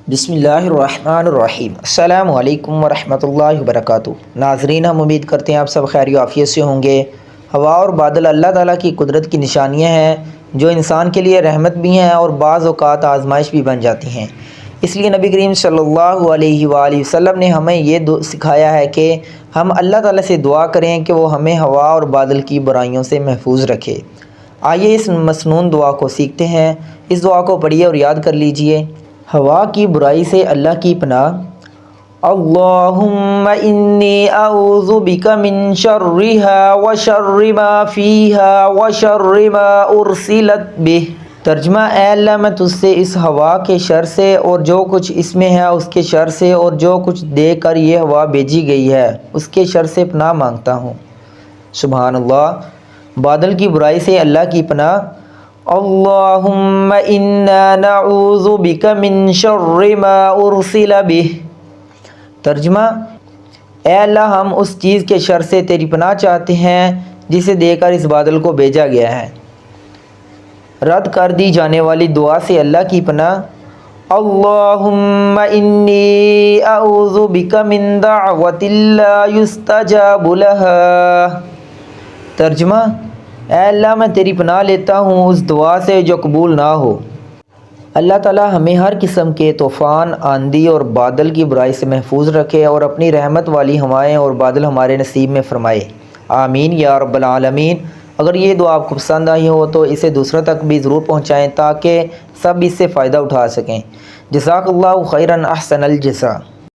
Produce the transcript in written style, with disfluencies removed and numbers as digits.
بسم اللہ الرحمن الرحیم۔ السلام علیکم ورحمۃ اللہ وبرکاتہ۔ ناظرین، ہم امید کرتے ہیں آپ سب خیر و عافیت سے ہوں گے۔ ہوا اور بادل اللہ تعالیٰ کی قدرت کی نشانیاں ہیں جو انسان کے لیے رحمت بھی ہیں اور بعض اوقات آزمائش بھی بن جاتی ہیں۔ اس لیے نبی کریم صلی اللہ علیہ وآلہ وسلم نے ہمیں یہ سکھایا ہے کہ ہم اللہ تعالیٰ سے دعا کریں کہ وہ ہمیں ہوا اور بادل کی برائیوں سے محفوظ رکھے۔ آئیے اس مسنون دعا کو سیکھتے ہیں۔ اس دعا کو پڑھیے اور یاد کر لیجئے۔ ہوا کی برائی سے اللہ کی پناہ۔ اللہم انی اعوذ بک من شرھا وشر ما فیہا وشر ما ارسلت بہ۔ ترجمہ: اے اللہ، میں تجھ سے اس ہوا کے شر سے اور جو کچھ اس میں ہے اس کے شر سے اور جو کچھ دے کر یہ ہوا بھیجی گئی ہے اس کے شر سے پناہ مانگتا ہوں۔ سبحان اللہ۔ بادل کی برائی سے اللہ کی پناہ۔ اللہم انا نعوذ بک من شر ما ارسل بہ۔ ترجمہ: اے اللہ، ہم اس چیز کے شر سے تیری پناہ چاہتے ہیں جسے دے کر اس بادل کو بھیجا گیا ہے۔ رد کر دی جانے والی دعا سے اللہ کی پناہ۔ اللہم انی اعوذ بک من دعوۃ لا یستجاب لہا۔ ترجمہ: اے اللہ، میں تیری پناہ لیتا ہوں اس دعا سے جو قبول نہ ہو۔ اللہ تعالیٰ ہمیں ہر قسم کے طوفان، آندھی اور بادل کی برائی سے محفوظ رکھے اور اپنی رحمت والی ہوائیں اور بادل ہمارے نصیب میں فرمائے۔ آمین یا رب العالمین۔ اگر یہ دعا آپ کو پسند آئی ہو تو اسے دوسروں تک بھی ضرور پہنچائیں تاکہ سب اس سے فائدہ اٹھا سکیں۔ جزاک اللہ خیرا، احسن الجزا۔